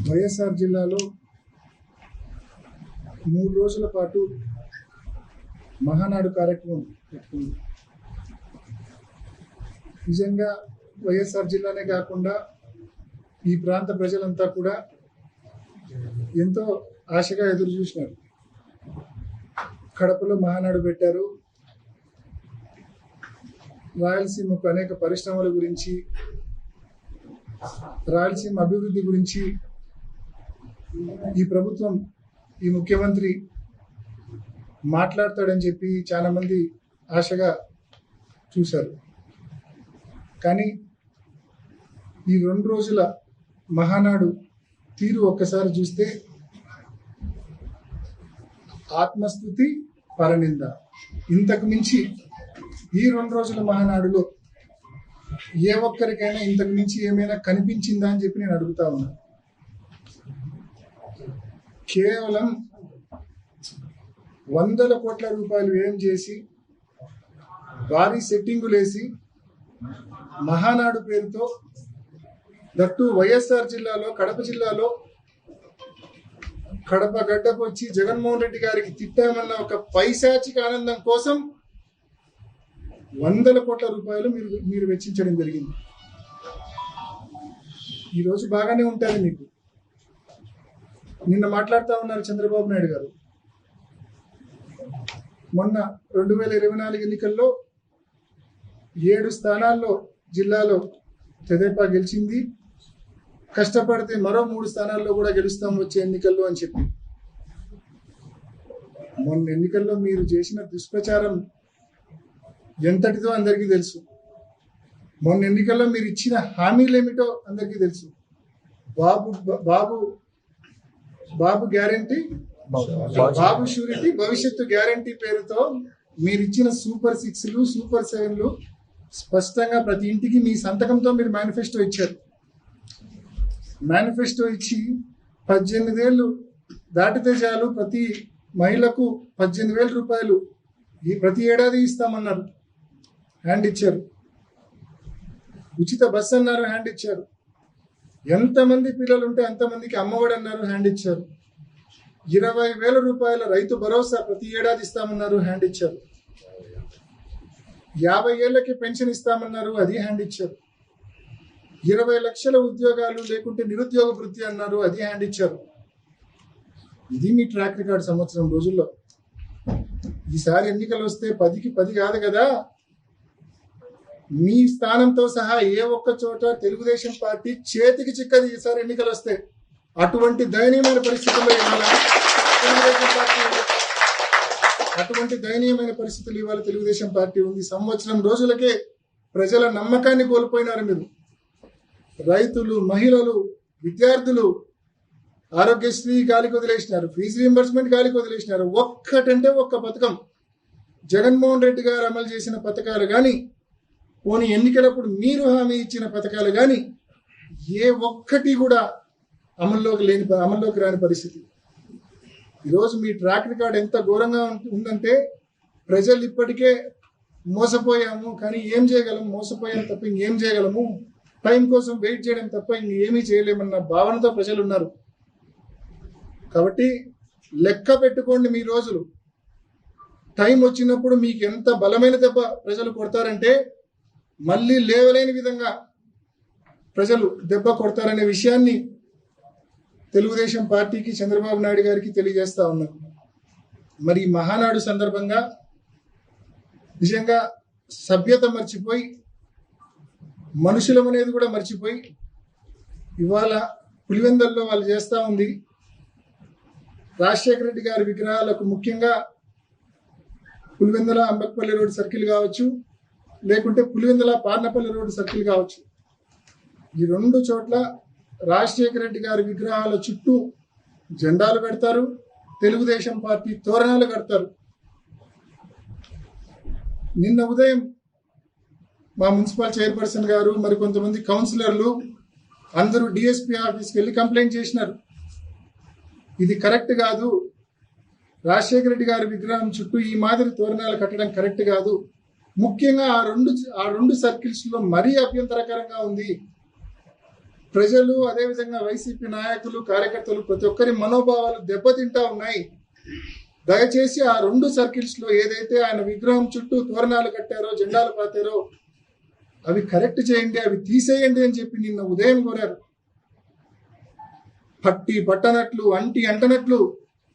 వైఎస్ఆర్ జిల్లాలో 3 రోజుల పాటు మహానాడు కార్యక్రమం పెట్టుకుంది. నిజంగా వైఎస్ఆర్ జిల్లానే కాకుండా ఈ ప్రాంత ప్రజలంతా కూడా ఎంతో ఆశగా ఎదురు చూసినారు. కడపలో మహానాడు పెట్టారు. రాయలసీమకు అనేక పరిశ్రమల గురించి, రాయలసీమ అభివృద్ధి గురించి ఈ ప్రభుత్వం, ఈ ముఖ్యమంత్రి మాట్లాడతాడని చెప్పి చాలా మంది ఆశగా చూశారు. కానీ ఈ 2 రోజుల మహానాడు తీరు ఒక్కసారి చూస్తే ఆత్మస్తుతి, పరనింద. ఇంతకు మించి ఈ 2 రోజుల మహానాడులో ఏ ఒక్కరికైనా ఇంతకు మించి ఏమైనా కనిపించిందా అని చెప్పి నేను అడుగుతా ఉన్నాను. కేవలం 100 కోట్ల రూపాయలు వ్యయం చేసి భారీ సెట్టింగులేసి మహానాడు పేరుతో, దట్టు వైఎస్ఆర్ జిల్లాలో, కడప జిల్లాలో, కడప గడ్డకు వచ్చి జగన్మోహన్ రెడ్డి గారికి తిట్టామన్న ఒక పైశాచిక ఆనందం కోసం 100 కోట్ల రూపాయలు మీరు వెచ్చించడం జరిగింది. ఈరోజు బాగానే ఉంటుంది మీకు. నిన్న మాట్లాడుతూ ఉన్నారు చంద్రబాబు నాయుడు గారు. మొన్న 2024 ఎన్నికల్లో 7 స్థానాల్లో జిల్లాలో తెదేపా గెలిచింది. కష్టపడితే మరో 3 స్థానాల్లో కూడా గెలుస్తాం వచ్చే ఎన్నికల్లో అని చెప్పి. మొన్న ఎన్నికల్లో మీరు చేసిన దుష్ప్రచారం ఎంతటిదో అందరికీ తెలుసు. మొన్న ఎన్నికల్లో మీరు ఇచ్చిన హామీలు ఏమిటో అందరికీ తెలుసు. బాబు గ్యారంటీ, బాబు షూరిటీ, భవిష్యత్తు గ్యారంటీ పేరుతో మీరు ఇచ్చిన సూపర్ 6లు, సూపర్ 7లు స్పష్టంగా ప్రతి ఇంటికి మీ సంతకంతో మీరు మేనిఫెస్టో ఇచ్చారు. మేనిఫెస్టో ఇచ్చి 18 ఏళ్ళు దాటితే చాలు ప్రతి మహిళకు 18,000 రూపాయలు ప్రతి ఏడాది ఇస్తామన్నారు, హ్యాండ్ ఇచ్చారు. ఉచిత బస్ అన్నారు, హ్యాండ్ ఇచ్చారు. ఎంతమంది పిల్లలు ఉంటే అంతమందికి అమ్మఒడి అన్నారు, హ్యాండ్ ఇచ్చారు. 20,000 రూపాయల రైతు భరోసా ప్రతి ఏడాది ఇస్తామన్నారు, హ్యాండ్ ఇచ్చారు. 50 ఏళ్లకి పెన్షన్ ఇస్తామన్నారు, అది హ్యాండ్ ఇచ్చారు. 20 లక్షల ఉద్యోగాలు లేకుంటే నిరుద్యోగ వృత్తి అన్నారు, అది హ్యాండ్ ఇచ్చారు. ఇది మీ ట్రాక్ రికార్డ్ సంవత్సరం రోజుల్లో. ఈసారి ఎన్నికలు వస్తే 10కి 10 కాదు కదా. మీ స్థానంతో సహా ఏ ఒక్క చోట తెలుగుదేశం పార్టీ చేతికి చిక్కది ఈసారి ఎన్నికలు వస్తే. అటువంటి దయనీయమైన పరిస్థితుల్లో ఇవాళ తెలుగుదేశం పార్టీ ఉంది. సంవత్సరం రోజులకే ప్రజల నమ్మకాన్ని కోల్పోయినారు మీరు. రైతులు, మహిళలు, విద్యార్థులు ఆరోగ్యశ్రీ గాలికి వదిలేసినారు, ఫీజు రీంబర్స్మెంట్ గాలికి వదిలేసినారు. ఒక్కటంటే ఒక్క పథకం జగన్మోహన్ రెడ్డి గారు అమలు చేసిన పథకాలు కానీ, పోనీ ఎన్నికలప్పుడు మీరు హామీ ఇచ్చిన పథకాలు కానీ ఏ ఒక్కటి కూడా అమల్లోకి రాని పరిస్థితి. ఈరోజు మీ ట్రాక్ రికార్డ్ ఎంత ఘోరంగా ఉందంటే ప్రజలు ఇప్పటికే మోసపోయాము, కానీ ఏం చేయగలము, మోసపోయాము తప్ప ఇంకేం చేయగలము, టైం కోసం వెయిట్ చేయడం తప్ప ఇంకేమీ చేయలేమన్న భావనతో ప్రజలు ఉన్నారు. కాబట్టి లెక్క పెట్టుకోండి మీ రోజులు. టైం వచ్చినప్పుడు మీకు ఎంత బలమైన దెబ్బ ప్రజలు కొడతారంటే మళ్ళీ లేవలేని విధంగా ప్రజలు దెబ్బ కొడతారనే విషయాన్ని తెలుగుదేశం పార్టీకి, చంద్రబాబు నాయుడు గారికి తెలియజేస్తా ఉన్నాను. మరి మహానాడు సందర్భంగా నిజంగా సభ్యత మర్చిపోయి, మనుషులం అనేది కూడా మర్చిపోయి ఇవాళ పులివెందల్లో వాళ్ళు చేస్తూ ఉంది. రాజశేఖర రెడ్డి గారి విగ్రహాలకు ముఖ్యంగా పులివెందల అంబక్పల్లి రోడ్ సర్కిల్ కావచ్చు, లేకుంటే పులివెందల పార్నపల్లి రోడ్ సర్కిల్ కావచ్చు, ఈ 2 చోట్ల రాజశేఖర రెడ్డి గారి విగ్రహాల చుట్టూ జెండాలు పెడతారు, తెలుగుదేశం పార్టీ తోరణాలు కడతారు. నిన్న ఉదయం మా మున్సిపల్ చైర్పర్సన్ గారు, మరి కొంతమంది కౌన్సిలర్లు అందరూ డిఎస్పీ ఆఫీస్కి వెళ్ళి కంప్లైంట్ చేసినారు. ఇది కరెక్ట్ కాదు, రాజశేఖర రెడ్డి గారి విగ్రహం చుట్టూ ఈ మాదిరి తోరణాలు కట్టడం కరెక్ట్ కాదు. ముఖ్యంగా ఆ రెండు సర్కిల్స్ లో మరీ అభ్యంతరకరంగా ఉంది. ప్రజలు అదేవిధంగా వైసీపీ నాయకులు కార్యకర్తలు ప్రతి ఒక్కరి మనోభావాలు దెబ్బతింటా ఉన్నాయి. దయచేసి ఆ 2 సర్కిల్స్ లో ఏదైతే ఆయన విగ్రహం చుట్టూ తోరణాలు కట్టారో, జెండాలు పాతారో అవి కరెక్ట్ చేయండి, అవి తీసేయండి అని చెప్పి నిన్న ఉదయం కోరారు. పట్టనట్లు అంటనట్లు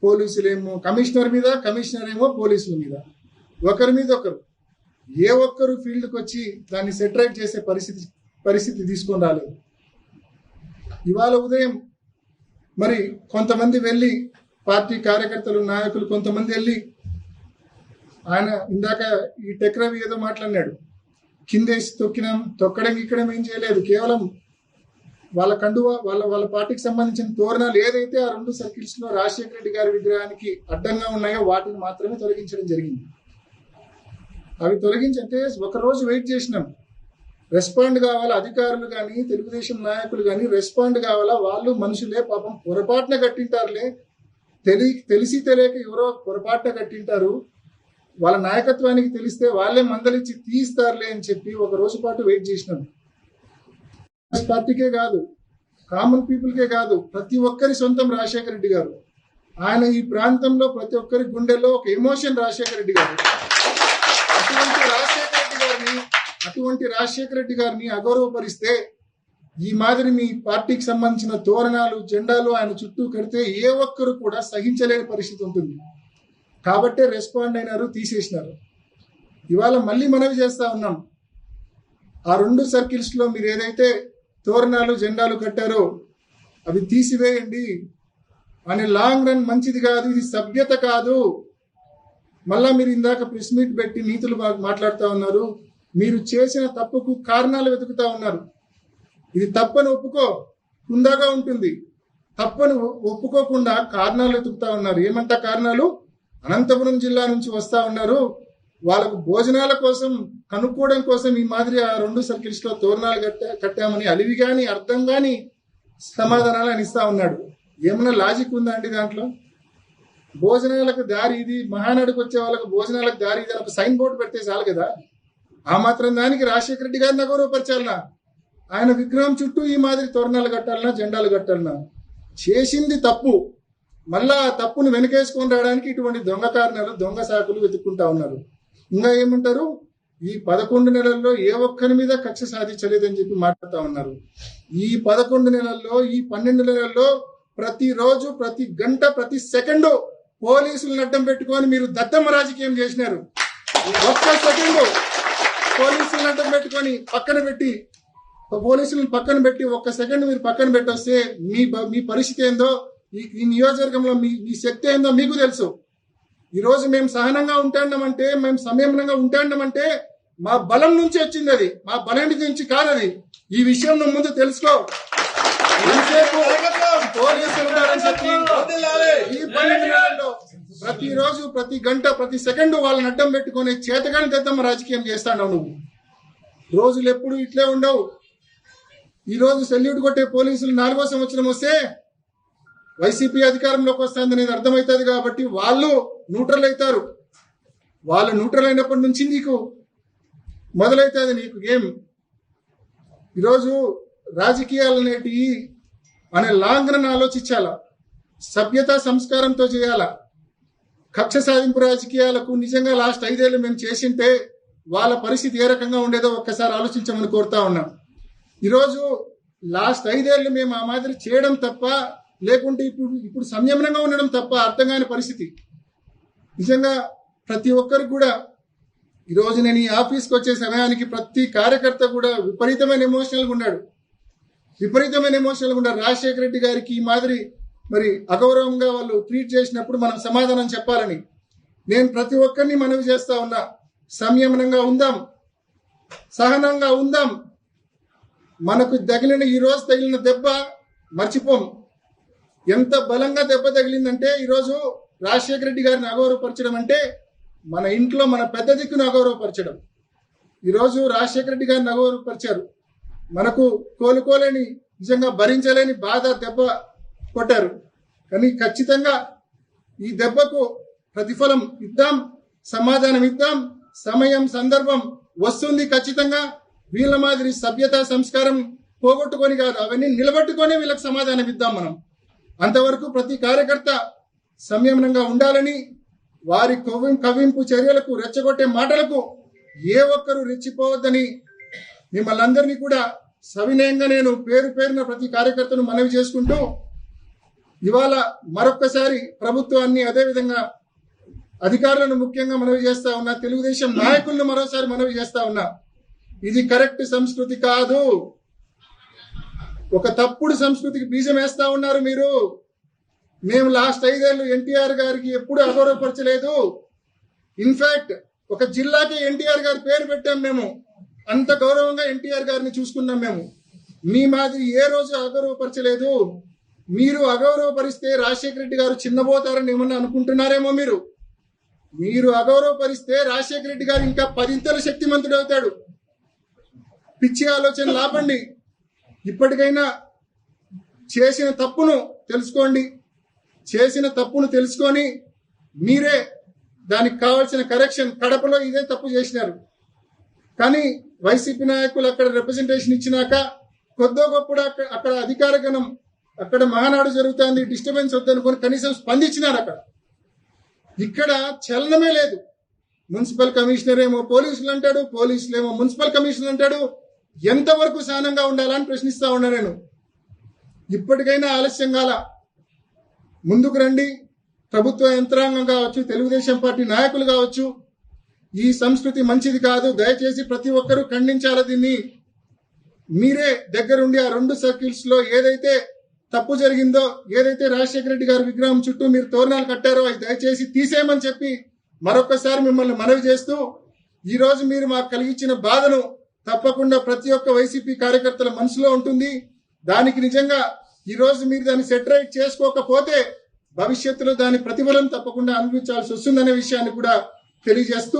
పోలీసులేమో కమిషనర్ మీద, కమిషనర్ ఏమో పోలీసుల మీద, ఒకరి మీద ఒకరు, ఏ ఒక్కరు ఫీల్డ్కి వచ్చి దాన్ని సెటరేట్ చేసే పరిస్థితి తీసుకొని రాలేదు. ఇవాళ ఉదయం మరి కొంతమంది వెళ్ళి పార్టీ కార్యకర్తలు నాయకులు కొంతమంది వెళ్ళి ఆయన ఇందాక ఈ టెక్రవి ఏదో మాట్లాడినాడు, కిందేసి తొక్కడం ఇక్కడం ఏం చేయలేదు. కేవలం వాళ్ళ కండువా వాళ్ళ పార్టీకి సంబంధించిన తోరణాలు ఏదైతే ఆ 2 సర్కిల్స్ లో రాజశేఖర రెడ్డి గారి విగ్రహానికి అడ్డంగా ఉన్నాయో వాటిని మాత్రమే తొలగించడం జరిగింది. అవి తొలగించంటే ఒక రోజు వెయిట్ చేసినాం. రెస్పాండ్ కావాలా అధికారులు కానీ, తెలుగుదేశం నాయకులు కానీ రెస్పాండ్ కావాలా. వాళ్ళు మనుషులే, పాపం పొరపాటున కట్టింటారులే, తెలిసి తెలియక ఎవరో పొరపాటున కట్టింటారు, వాళ్ళ నాయకత్వానికి తెలిస్తే వాళ్ళే మందలిచ్చి తీస్తారులే అని చెప్పి ఒక రోజు పాటు వెయిట్ చేసినాం. పార్టీకే కాదు, కామన్ పీపుల్కే కాదు, ప్రతి ఒక్కరి సొంతం రాజశేఖర రెడ్డి గారు. ఆయన ఈ ప్రాంతంలో ప్రతి ఒక్కరి గుండెల్లో ఒక ఎమోషన్ రాజశేఖర రెడ్డి గారు. అటువంటి రాజశేఖర రెడ్డి గారిని అగౌరవపరిస్తే ఈ మాదిరి మీ పార్టీకి సంబంధించిన తోరణాలు, జెండాలు ఆయన చుట్టూ కడితే ఏ ఒక్కరు కూడా సహించలేని పరిస్థితి ఉంటుంది. కాబట్టే రెస్పాండ్ అయినారు, తీసేసినారు. ఇవాళ మళ్ళీ మనవి చేస్తా ఉన్నాం, ఆ 2 సర్కిల్స్ లో మీరు ఏదైతే తోరణాలు, జెండాలు కట్టారో అవి తీసివేయండి. అని లాంగ్ రన్ మంచిది కాదు, ఇది సభ్యత కాదు. మళ్ళా మీరు ఇందాక ప్రెస్ మీట్ పెట్టి నీతులు మాట్లాడుతూ ఉన్నారు, మీరు చేసిన తప్పుకు కారణాలు వెతుకుతా ఉన్నారు. ఇది తప్పని ఒప్పుకో, హుందాగా ఉంటుంది. తప్పని ఒప్పుకోకుండా కారణాలు వెతుకుతా ఉన్నారు. ఏమంటా కారణాలు? అనంతపురం జిల్లా నుంచి వస్తా ఉన్నారు, వాళ్ళకు భోజనాల కోసం కనుక్కోవడం కోసం ఈ మాదిరి ఆ 2 సర్కిల్స్ లో తోరణాలు కట్టామని అలివి గాని అర్థం గాని సమాధానాలు అని ఇస్తా ఉన్నాడు. ఏమన్నా లాజిక్ ఉందా అండి దాంట్లో? భోజనాలకు దారి ఇది, మహానాడుకు వచ్చే వాళ్ళకు భోజనాలకు దారి ఇది అని ఒక సైన్ బోర్డు పెడితే చాలు కదా. ఆ మాత్రం దానికి రాజశేఖర రెడ్డి గారిని గౌరవపరచాలనా? ఆయన విగ్రహం చుట్టూ ఈ మాదిరి తోరణాలు కట్టాలనా, జెండాలు కట్టాలనా? చేసింది తప్పు, మళ్ళా ఆ తప్పును వెనకేసుకొని రావడానికి ఇటువంటి దొంగ కారణాలు, దొంగ సాకులు వెతుక్కుంటా ఉన్నారు. ఇంకా ఏమంటారు, ఈ 11 నెలల్లో ఏ ఒక్కరి మీద కక్ష సాధించలేదని చెప్పి మాట్లాడుతూ ఉన్నారు. ఈ 11 నెలల్లో, ఈ 12 నెలల్లో ప్రతిరోజు, ప్రతి గంట, ప్రతి సెకండు పోలీసులను అడ్డం పెట్టుకొని మీరు దద్దమ్మ రాజకీయం చేసినారు. ఒక్క సెకండు పోలీసులను అడ్డం పెట్టుకొని పోలీసులను పక్కన పెట్టి ఒక్క సెకండ్ మీరు పక్కన పెట్టొస్తే మీ పరిస్థితి ఏందో, ఈ నియోజకవర్గంలో మీ శక్తి ఏందో మీకు తెలుసు. ఈ రోజు మేము సహనంగా ఉంటాండమంటే, మేము సంయమనంగా ఉంటాండమంటే మా బలం నుంచి వచ్చింది, అది మా బలం నుంచి కాదది. ఈ విషయం నువ్వు ముందు తెలుసుకో. ప్రతిరోజు, ప్రతి గంట, ప్రతి సెకండ్ వాళ్ళని అడ్డం పెట్టుకుని చేతగాని దద్దమ్మ రాజకీయం చేస్తాడు నువ్వు. రోజులు ఎప్పుడు ఇట్లే ఉండవు. ఈ రోజు సెల్యూట్ కొట్టే పోలీసులు 4వ సంవత్సరం వస్తే వైసీపీ అధికారంలోకి వస్తుంది అనేది అర్థమవుతుంది కాబట్టి వాళ్ళు న్యూట్రల్ అవుతారు. వాళ్ళు న్యూట్రల్ అయినప్పటి నుంచి నీకు మొదలవుతుంది నీకు గేమ్. ఈరోజు రాజకీయాలు అనేటివి అనే లాంగ్ రన్ ఆలోచించాలా, సభ్యత సంస్కారంతో చేయాలా. కక్ష సాధింపు రాజకీయాలకు నిజంగా లాస్ట్ 5 ఏళ్ళు మేము చేసింటే వాళ్ళ పరిస్థితి ఏ రకంగా ఉండేదో ఒక్కసారి ఆలోచించమని కోరుతా ఉన్నాం. ఈరోజు లాస్ట్ 5 ఏళ్ళు మేము ఆ మాదిరి చేయడం తప్ప, లేకుంటే ఇప్పుడు సంయమనంగా ఉండడం తప్ప అర్థం కాని పరిస్థితి. నిజంగా ప్రతి ఒక్కరికి కూడా ఈరోజు నేను ఈ ఆఫీస్కి వచ్చే సమయానికి ప్రతి కార్యకర్త కూడా విపరీతమైన ఎమోషనల్గా ఉన్నాడు. రాజశేఖర రెడ్డి గారికి ఈ మాదిరి మరి అగౌరవంగా వాళ్ళు ట్రీట్ చేసినప్పుడు మనం సమాధానం చెప్పాలని నేను ప్రతి ఒక్కరిని మనవి చేస్తా ఉన్నా. సంయమనంగా ఉందాం, సహనంగా ఉందాం. మనకు ఈ రోజు తగిలిన దెబ్బ మర్చిపోం. ఎంత బలంగా దెబ్బ తగిలిందంటే ఈరోజు రాజశేఖర రెడ్డి గారిని అగౌరవపరచడం అంటే మన ఇంట్లో మన పెద్ద దిక్కును అగౌరవపరచడం. ఈరోజు రాజశేఖర రెడ్డి గారిని అగౌరవపరిచారు. మనకు కోలుకోలేని, నిజంగా భరించలేని బాధ దెబ్బ కొట్టారు. కానీ ఖచ్చితంగా ఈ దెబ్బకు ప్రతిఫలం ఇద్దాం, సమాధానం ఇద్దాం. సమయం, సందర్భం వస్తుంది ఖచ్చితంగా. వీళ్ళ మాదిరి సభ్యత, సంస్కారం పోగొట్టుకొని కాదు, అవన్నీ నిలబెట్టుకొని వీళ్ళకి సమాధానం ఇద్దాం మనం. అంతవరకు ప్రతి కార్యకర్త సంయమనంగా ఉండాలని, వారి కవ్వింపు చర్యలకు, రెచ్చగొట్టే మాటలకు ఏ ఒక్కరూ రెచ్చిపోవద్దని మిమ్మల్ని అందరినీ కూడా సవినయంగా నేను పేరు పేరున ప్రతి కార్యకర్తను మనవి చేసుకుంటూ, ఇవాళ మరొక్కసారి ప్రభుత్వాన్ని, అదేవిధంగా అధికారులను ముఖ్యంగా మనవి చేస్తా ఉన్నా, తెలుగుదేశం నాయకులను మరోసారి మనవి చేస్తా ఉన్నా, ఇది కరెక్ట్ సంస్కృతి కాదు. ఒక తప్పుడు సంస్కృతికి బీజం వేస్తా ఉన్నారు మీరు. మేము లాస్ట్ 5 ఏళ్ళు ఎన్టీఆర్ గారికి ఎప్పుడు అగౌరవపరచలేదు. ఇన్ఫాక్ట్ ఒక జిల్లాకి ఎన్టీఆర్ గారి పేరు పెట్టాం మేము. అంత గౌరవంగా ఎన్టీఆర్ గారిని చూసుకున్నాం మేము. మీ మాదిరి ఏ రోజు అగౌరవపరచలేదు. మీరు అగౌరవపరిస్తే రాజశేఖర రెడ్డి గారు చిన్నబోతారని ఏమన్నా అనుకుంటున్నారేమో మీరు. మీరు అగౌరవపరిస్తే రాజశేఖర రెడ్డి గారు ఇంకా 10 ఇంతలు శక్తిమంతుడు అవుతాడు. పిచ్చి ఆలోచనలు ఆపండి. ఇప్పటికైనా చేసిన తప్పును తెలుసుకోండి. చేసిన తప్పును తెలుసుకొని మీరే దానికి కావాల్సిన కరెక్షన్. కడపలో ఇదే తప్పు చేసినారు, కానీ వైసీపీ నాయకులు అక్కడ రిప్రజెంటేషన్ ఇచ్చినాక కొద్దో గొప్ప అక్కడ అధికార గణం, అక్కడ మహానాడు జరుగుతుంది, డిస్టర్బెన్స్ వద్దనుకొని కనీసం స్పందించినారు. అక్కడ ఇక్కడ చలనమే లేదు. మున్సిపల్ కమిషనర్ ఏమో పోలీసులు అంటాడు, పోలీసులు ఏమో మున్సిపల్ కమిషనర్ అంటాడు. ఎంతవరకు సహనంగా ఉండాలని ప్రశ్నిస్తా ఉన్నా నేను. ఇప్పటికైనా ఆలస్యం కాల, ముందుకు రండి. ప్రభుత్వ యంత్రాంగం కావచ్చు, తెలుగుదేశం పార్టీ నాయకులు కావచ్చు, ఈ సంస్కృతి మంచిది కాదు. దయచేసి ప్రతి ఒక్కరూ ఖండించాలి దీన్ని. మీరే దగ్గరుండి ఆ 2 సర్కిల్స్ లో ఏదైతే తప్పు జరిగిందో, ఏదైతే రాజశేఖర రెడ్డి గారి విగ్రహం చుట్టూ మీరు తోరణాలు కట్టారో అది దయచేసి తీసేయమని చెప్పి మరొకసారి మిమ్మల్ని మనవి చేస్తూ, ఈ రోజు మీరు మాకు కలిగించిన బాధను తప్పకుండా ప్రతి ఒక్క వైసీపీ కార్యకర్తల మనసులో ఉంటుంది. దానికి నిజంగా ఈ రోజు మీరు దాన్ని సెటరైట్ చేసుకోకపోతే భవిష్యత్తులో దాని ప్రతిఫలం తప్పకుండా అనుభవించాల్సి వస్తుందనే విషయాన్ని కూడా తెలియజేస్తూ